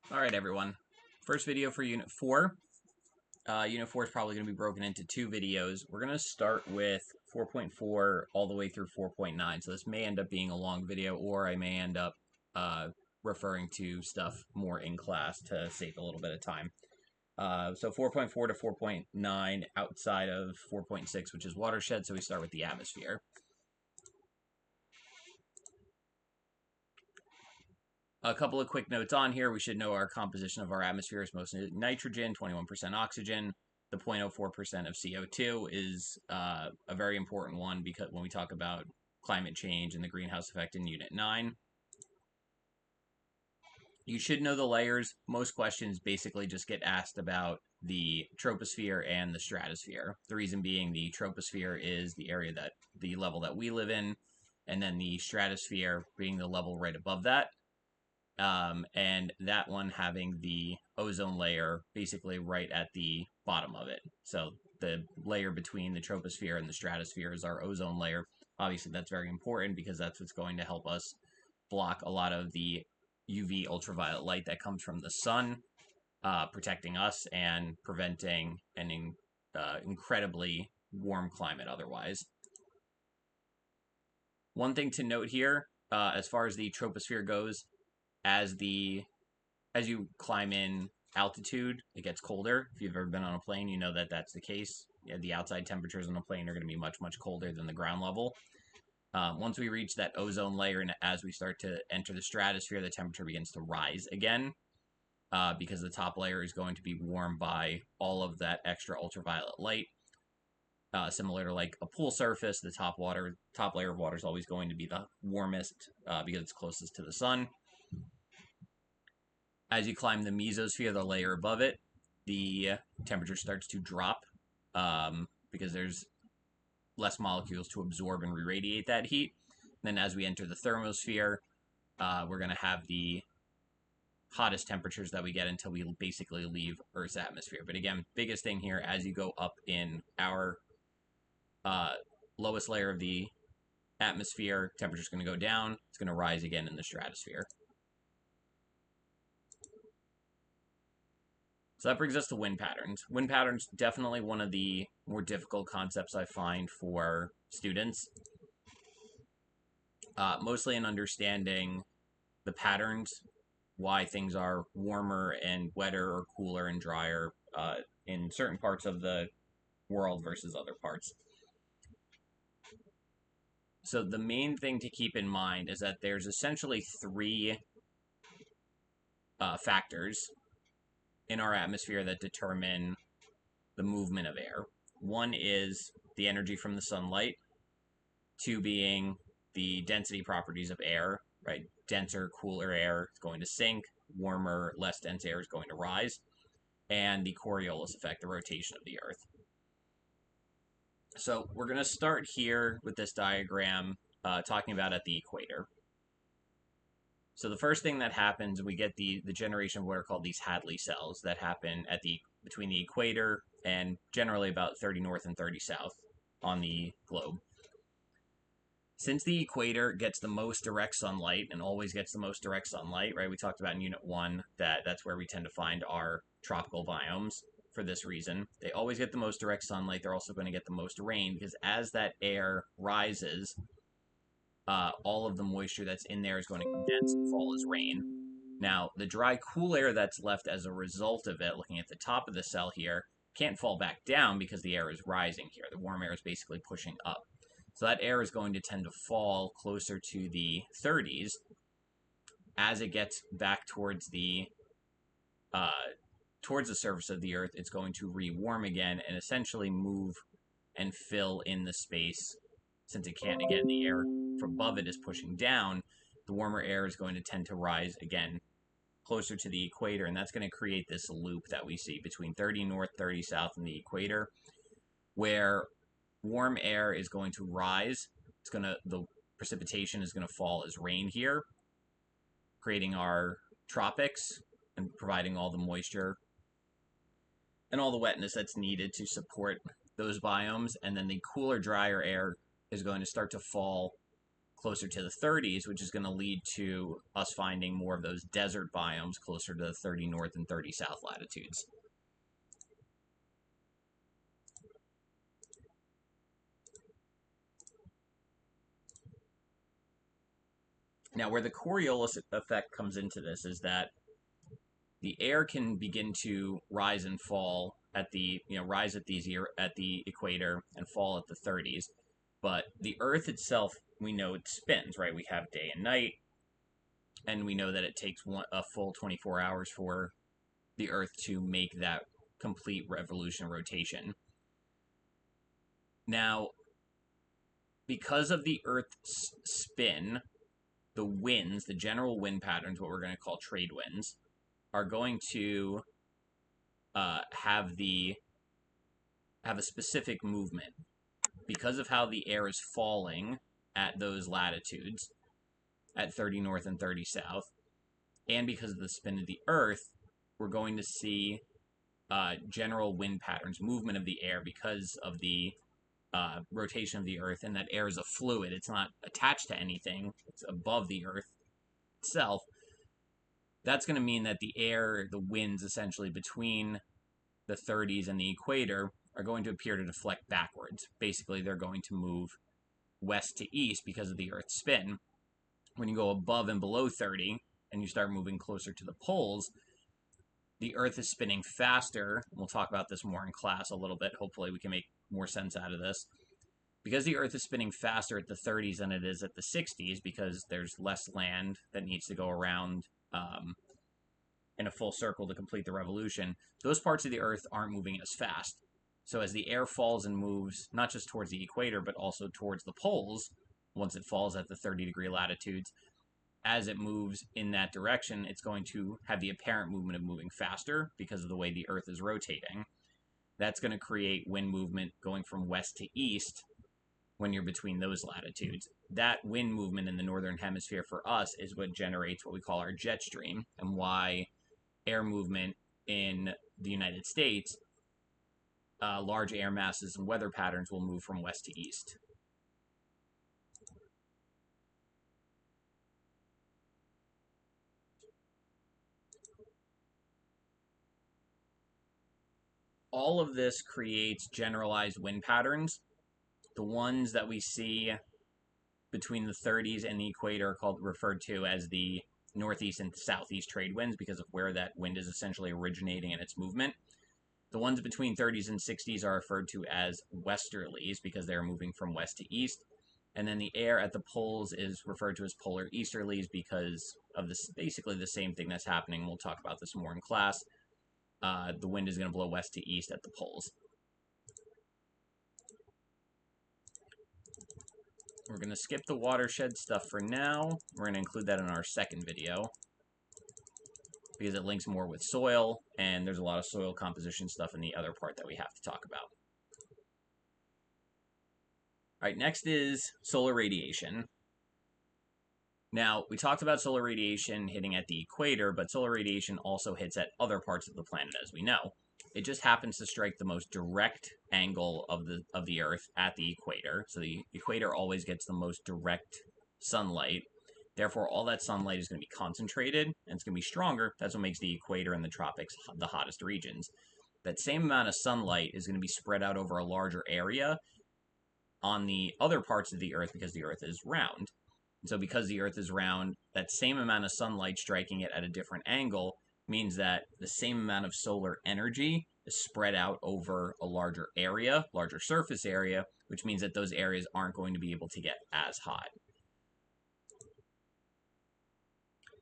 Alright everyone, first video for Unit 4. Unit 4 is probably going to be broken into two videos. We're going to start with 4.4 all the way through 4.9, so this may end up being a long video, or I may end up referring to stuff more in class to save a little bit of time. So 4.4 to 4.9 outside of 4.6, which is watershed, so we start with the atmosphere. A couple of quick notes on here. We should know our composition of our atmosphere is mostly nitrogen, 21% oxygen. The 0.04% of CO2 is a very important one because when we talk about climate change and the greenhouse effect in Unit 9. You should know the layers. Most questions basically just get asked about the troposphere and the stratosphere. The reason being the troposphere is the area the level that we live in, and then the stratosphere being the level right above that. And that one having the ozone layer basically right at the bottom of it. So the layer between the troposphere and the stratosphere is our ozone layer. Obviously, that's very important because that's what's going to help us block a lot of the UV ultraviolet light that comes from the sun, protecting us and preventing an incredibly warm climate otherwise. One thing to note here, as far as the troposphere goes, as you climb in altitude, it gets colder. If you've ever been on a plane, you know that that's the case. Yeah, the outside temperatures on a plane are going to be much, much colder than the ground level. Once we reach that ozone layer and as we start to enter the stratosphere, the temperature begins to rise again because the top layer is going to be warmed by all of that extra ultraviolet light. Similar to like a pool surface, the top layer of water is always going to be the warmest because it's closest to the sun. As you climb the mesosphere, the layer above it, the temperature starts to drop because there's less molecules to absorb and re-radiate that heat. And then as we enter the thermosphere, we're going to have the hottest temperatures that we get until we basically leave Earth's atmosphere. But again, biggest thing here, as you go up in our lowest layer of the atmosphere, temperature's going to go down. It's going to rise again in the stratosphere. So that brings us to wind patterns. Wind patterns, definitely one of the more difficult concepts I find for students. Mostly in understanding the patterns, why things are warmer and wetter or cooler and drier in certain parts of the world versus other parts. So the main thing to keep in mind is that there's essentially three factors in our atmosphere that determine the movement of air. One is the energy from the sunlight, two being the density properties of air, right? Denser, cooler air is going to sink, warmer, less dense air is going to rise, and the Coriolis effect, the rotation of the Earth. So we're going to start here with this diagram talking about at the equator. So the first thing that happens, we get the generation of what are called these Hadley cells that happen at between the equator and generally about 30 north and 30 south on the globe. Since the equator gets the most direct sunlight and always gets the most direct sunlight, right? We talked about in Unit 1 that's where we tend to find our tropical biomes for this reason. They always get the most direct sunlight. They're also going to get the most rain because as that air rises, all of the moisture that's in there is going to condense and fall as rain. Now, the dry, cool air that's left as a result of it, looking at the top of the cell here, can't fall back down because the air is rising here. The warm air is basically pushing up. So that air is going to tend to fall closer to the 30s. As it gets back towards the surface of the Earth, it's going to re-warm again and essentially move and fill in the space. Since it can't, again, the air from above it is pushing down, the warmer air is going to tend to rise again closer to the equator, and that's going to create this loop that we see between 30 north, 30 south, and the equator, where warm air is going to rise. The precipitation is going to fall as rain here, creating our tropics and providing all the moisture and all the wetness that's needed to support those biomes. And then the cooler, drier air is going to start to fall closer to the 30s, which is going to lead to us finding more of those desert biomes closer to the 30 north and 30 south latitudes. Now, where the Coriolis effect comes into this is that the air can begin to rise and fall at the rise at the equator and fall at the 30s, but the Earth itself, we know it spins, right? We have day and night, and we know that it takes a full 24 hours for the Earth to make that complete revolution rotation. Now, because of the Earth's spin, the winds, the general wind patterns, what we're going to call trade winds, are going to have a specific movement because of how the air is falling at those latitudes, at 30 north and 30 south, and because of the spin of the Earth, we're going to see general wind patterns, movement of the air because of the rotation of the Earth, and that air is a fluid. It's not attached to anything. It's above the Earth itself. That's going to mean that the air, the winds essentially between the 30s and the equator are going to appear to deflect backwards. Basically, they're going to move west to east because of the Earth's spin. When you go above and below 30 and you start moving closer to the poles, the Earth is spinning faster. We'll talk about this more in class a little bit. Hopefully we can make more sense out of this. Because the Earth is spinning faster at the 30s than it is at the 60s, because there's less land that needs to go around in a full circle to complete the revolution, those parts of the Earth aren't moving as fast. So as the air falls and moves, not just towards the equator, but also towards the poles, once it falls at the 30-degree latitudes, as it moves in that direction, it's going to have the apparent movement of moving faster because of the way the Earth is rotating. That's going to create wind movement going from west to east when you're between those latitudes. That wind movement in the northern hemisphere for us is what generates what we call our jet stream, and why air movement in the United States, large air masses and weather patterns will move from west to east. All of this creates generalized wind patterns. The ones that we see between the 30s and the equator are referred to as the northeast and southeast trade winds because of where that wind is essentially originating in its movement. The ones between 30s and 60s are referred to as westerlies because they're moving from west to east. And then the air at the poles is referred to as polar easterlies because of this, basically the same thing that's happening. We'll talk about this more in class. The wind is going to blow west to east at the poles. We're going to skip the watershed stuff for now. We're going to include that in our second video because it links more with soil, and there's a lot of soil composition stuff in the other part that we have to talk about. All right, next is solar radiation. Now, we talked about solar radiation hitting at the equator, but solar radiation also hits at other parts of the planet, as we know. It just happens to strike the most direct angle of the Earth at the equator. So the equator always gets the most direct sunlight. Therefore, all that sunlight is going to be concentrated, and it's going to be stronger. That's what makes the equator and the tropics the hottest regions. That same amount of sunlight is going to be spread out over a larger area on the other parts of the Earth because the Earth is round. And so because the Earth is round, that same amount of sunlight striking it at a different angle means that the same amount of solar energy is spread out over a larger area, larger surface area, which means that those areas aren't going to be able to get as hot.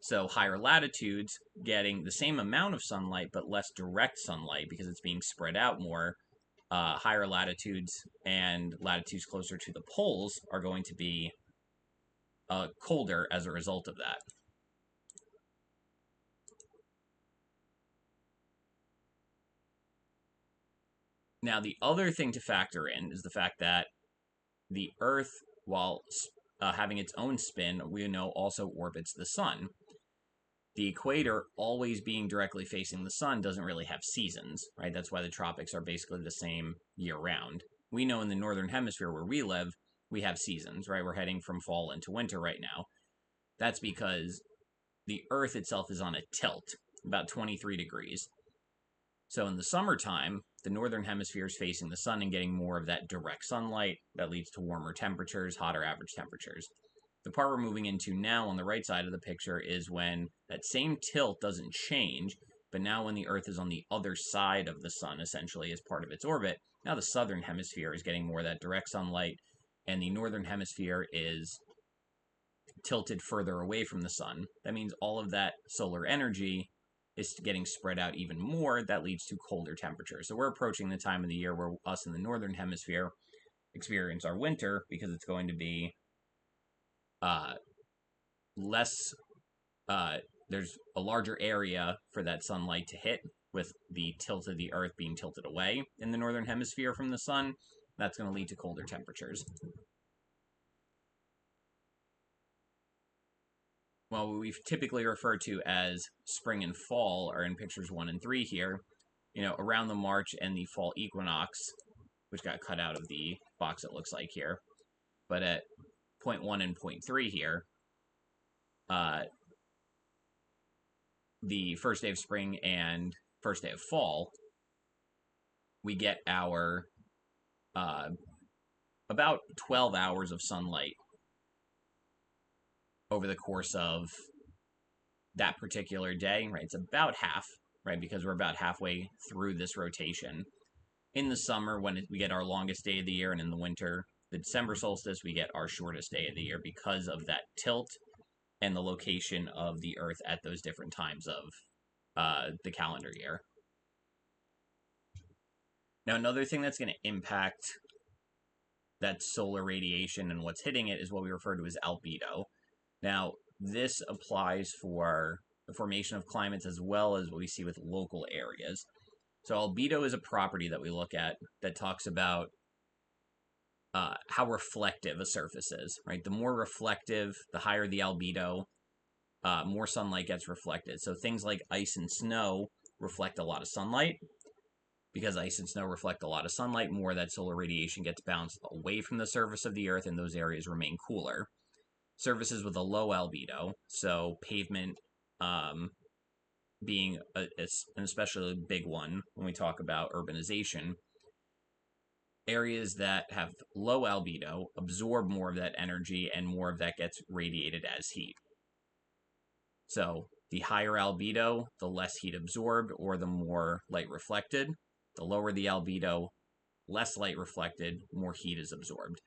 So higher latitudes getting the same amount of sunlight but less direct sunlight because it's being spread out more. Higher latitudes and latitudes closer to the poles are going to be colder as a result of that. Now, the other thing to factor in is the fact that the Earth, while having its own spin, we know also orbits the sun. The equator always being directly facing the sun doesn't really have seasons, right? That's why the tropics are basically the same year-round. We know in the northern hemisphere where we live, we have seasons, right? We're heading from fall into winter right now. That's because the Earth itself is on a tilt, about 23 degrees. So in the summertime, the northern hemisphere is facing the sun and getting more of that direct sunlight that leads to warmer temperatures, hotter average temperatures. The part we're moving into now on the right side of the picture is when that same tilt doesn't change, but now when the Earth is on the other side of the sun, essentially as part of its orbit, now the southern hemisphere is getting more of that direct sunlight, and the northern hemisphere is tilted further away from the sun. That means all of that solar energy is getting spread out even more. That leads to colder temperatures. So we're approaching the time of the year where us in the northern hemisphere experience our winter, because it's going to be less, there's a larger area for that sunlight to hit, with the tilt of the Earth being tilted away in the northern hemisphere from the sun. That's going to lead to colder temperatures. Well, what we've typically referred to as spring and fall are in pictures 1 and 3 here. Around the March and the fall equinox, which got cut out of the box, it looks like here. But at point 1 and point 3 here, the first day of spring and first day of fall, we get our about 12 hours of sunlight over the course of that particular day, right? It's about half, right? Because we're about halfway through this rotation. In the summer, when we get our longest day of the year, and in the winter, the December solstice, we get our shortest day of the year because of that tilt and the location of the Earth at those different times of the calendar year. Now, another thing that's going to impact that solar radiation and what's hitting it is what we refer to as albedo. Now, this applies for the formation of climates as well as what we see with local areas. So albedo is a property that we look at that talks about how reflective a surface is, right? The more reflective, the higher the albedo, more sunlight gets reflected. So things like ice and snow reflect a lot of sunlight. Because ice and snow reflect a lot of sunlight, more of that solar radiation gets bounced away from the surface of the Earth, and those areas remain cooler. Surfaces with a low albedo, so pavement being an especially big one when we talk about urbanization, areas that have low albedo absorb more of that energy, and more of that gets radiated as heat. So the higher albedo, the less heat absorbed or the more light reflected. The lower the albedo, less light reflected, more heat is absorbed.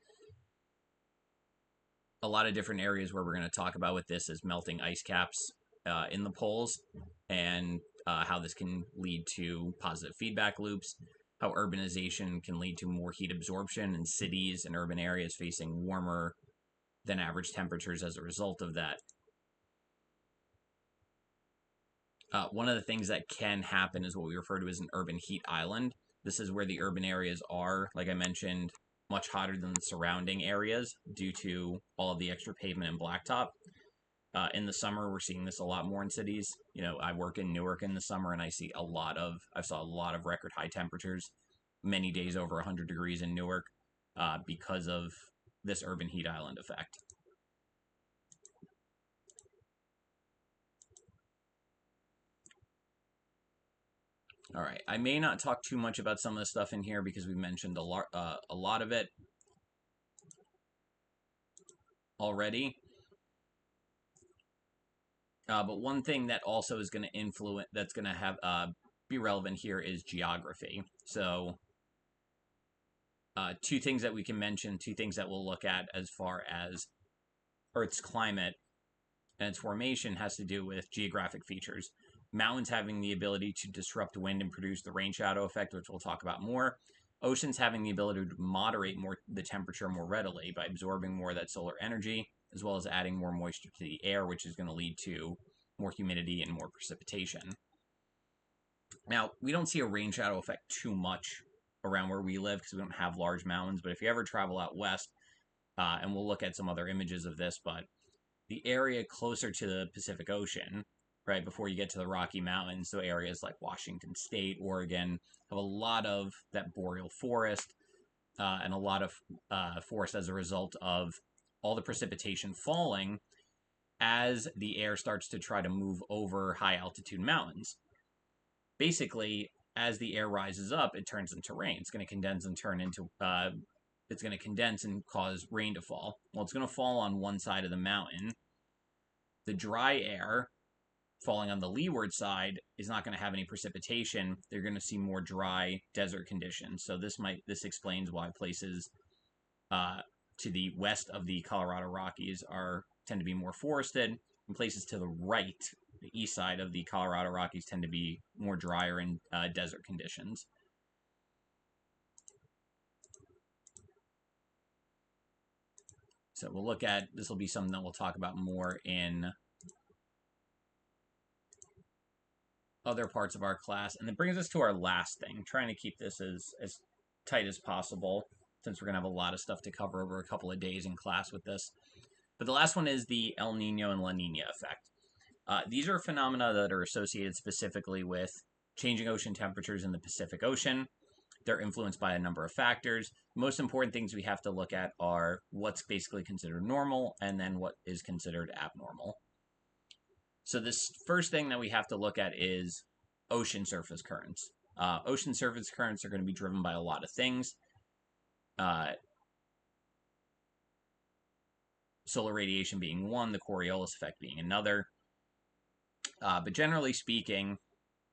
A lot of different areas where we're going to talk about with this is melting ice caps in the poles, and how this can lead to positive feedback loops, how urbanization can lead to more heat absorption in cities and urban areas facing warmer than average temperatures as a result of that. One of the things that can happen is what we refer to as an urban heat island. This is where the urban areas are, like I mentioned, much hotter than the surrounding areas due to all of the extra pavement and blacktop. In the summer, we're seeing this a lot more in cities. I work in Newark in the summer, and I saw a lot of record high temperatures, many days over 100 degrees in Newark, because of this urban heat island effect. All right, I may not talk too much about some of the stuff in here because we mentioned a lot of it already. But one thing that also is going to influence, that's going to have be relevant here, is geography. So two things that we can mention, two things that we'll look at as far as Earth's climate and its formation has to do with geographic features. Mountains having the ability to disrupt wind and produce the rain shadow effect, which we'll talk about more. Oceans having the ability to moderate the temperature more readily by absorbing more of that solar energy, as well as adding more moisture to the air, which is going to lead to more humidity and more precipitation. Now, we don't see a rain shadow effect too much around where we live because we don't have large mountains, but if you ever travel out west, and we'll look at some other images of this, but the area closer to the Pacific Ocean, right, before you get to the Rocky Mountains, so areas like Washington State, Oregon, have a lot of that boreal forest, and a lot of force as a result of all the precipitation falling as the air starts to try to move over high altitude mountains. Basically, as the air rises up, it turns into rain. It's going to condense and turn into it's going to condense and cause rain to fall. Well, it's going to fall on one side of the mountain. The dry air falling on the leeward side is not going to have any precipitation. They're going to see more dry desert conditions. So this explains why places to the west of the Colorado Rockies tend to be more forested, and places to the right, the east side of the Colorado Rockies, tend to be more drier and desert conditions. So we'll look at, this will be something that we'll talk about more in other parts of our class. And it brings us to our last thing, trying to keep this as tight as possible, since we're going to have a lot of stuff to cover over a couple of days in class with this. But the last one is the El Nino and La Nina effect. These are phenomena that are associated specifically with changing ocean temperatures in the Pacific Ocean. They're influenced by a number of factors. The most important things we have to look at are what's basically considered normal and then what is considered abnormal. So this first thing that we have to look at is ocean surface currents. Ocean surface currents are going to be driven by a lot of things. Solar radiation being one, the Coriolis effect being another. But generally speaking,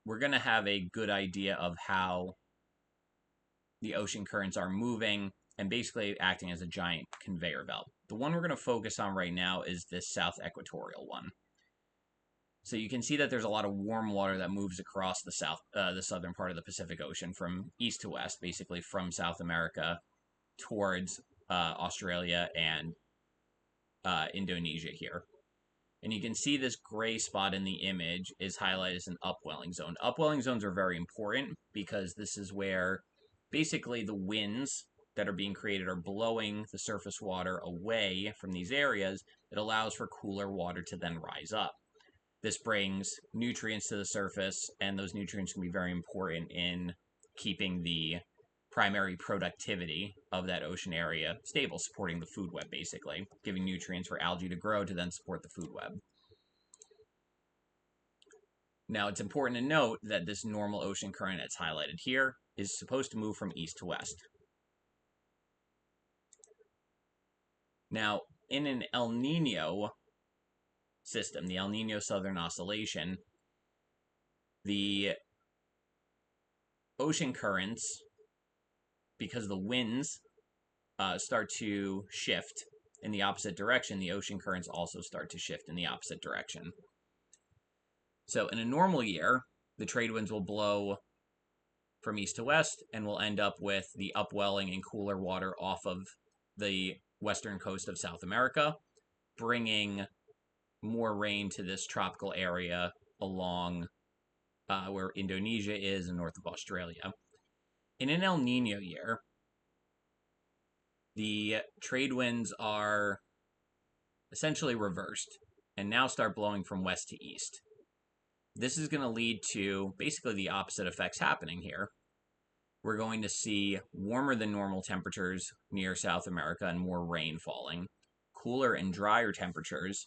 we're going to have a good idea of how the ocean currents are moving and basically acting as a giant conveyor belt. The one we're going to focus on right now is this south equatorial one. So you can see that there's a lot of warm water that moves across the southern part of the Pacific Ocean from east to west, basically from South America towards Australia and Indonesia here. And you can see this gray spot in the image is highlighted as an upwelling zone. Upwelling zones are very important because this is where basically the winds that are being created are blowing the surface water away from these areas. It allows for cooler water to then rise up. This brings nutrients to the surface, and those nutrients can be very important in keeping the primary productivity of that ocean area stable, supporting the food web, basically, giving nutrients for algae to grow to then support the food web. Now, it's important to note that this normal ocean current that's highlighted here is supposed to move from east to west. Now, in an El Nino system, the El Nino Southern Oscillation, the ocean currents, because the winds start to shift in the opposite direction, the ocean currents also start to shift in the opposite direction. So in a normal year, the trade winds will blow from east to west, and we'll end up with the upwelling and cooler water off of the western coast of South America, bringing more rain to this tropical area along where Indonesia is and north of Australia. In an El Nino year, the trade winds are essentially reversed and now start blowing from west to east. This is going to lead to basically the opposite effects happening here. We're going to see warmer than normal temperatures near South America and more rain falling, cooler and drier temperatures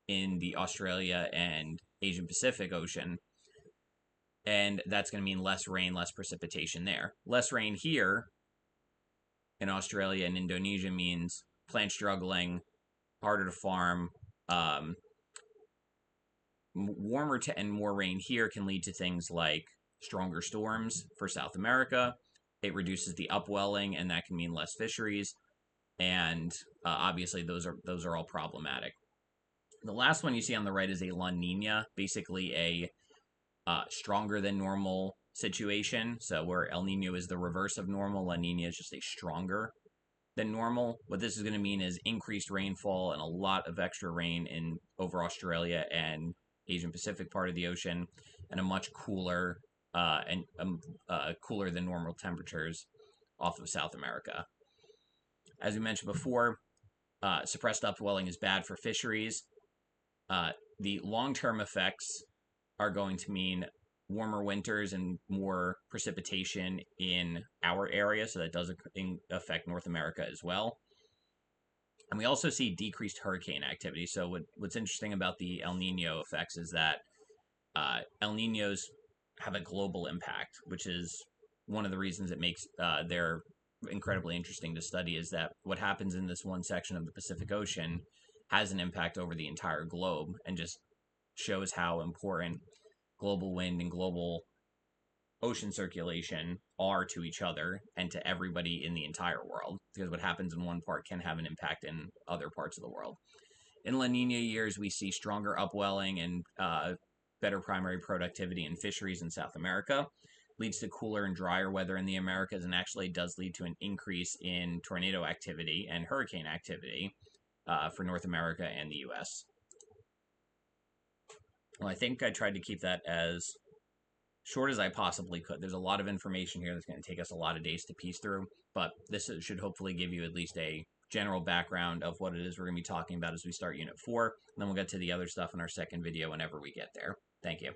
in the Australia and Asian Pacific Ocean, and that's going to mean less rain, less precipitation there. Less rain here in Australia and Indonesia means plant struggling, harder to farm. Warmer and more rain here can lead to things like stronger storms for South America. It reduces the upwelling, and that can mean less fisheries. And obviously, those are all problematic. The last one you see on the right is a La Nina, basically a stronger than normal situation. So where El Nino is the reverse of normal, La Nina is just a stronger than normal. What this is going to mean is increased rainfall and a lot of extra rain over Australia and Asian Pacific part of the ocean, and a much cooler cooler than normal temperatures off of South America. As we mentioned before, suppressed upwelling is bad for fisheries. The long-term effects are going to mean warmer winters and more precipitation in our area, so that does affect North America as well. And we also see decreased hurricane activity. So what's interesting about the El Nino effects is that El Ninos have a global impact, which is one of the reasons it makes they're incredibly interesting to study, is that what happens in this one section of the Pacific Ocean has an impact over the entire globe, and just shows how important global wind and global ocean circulation are to each other and to everybody in the entire world, because what happens in one part can have an impact in other parts of the world. In La Nina years, we see stronger upwelling and better primary productivity in fisheries in South America, leads to cooler and drier weather in the Americas, and actually does lead to an increase in tornado activity and hurricane activity for North America and the US. Well, I think I tried to keep that as short as I possibly could. There's a lot of information here that's going to take us a lot of days to piece through, but this should hopefully give you at least a general background of what it is we're going to be talking about as we start Unit 4, and then we'll get to the other stuff in our second video whenever we get there. Thank you.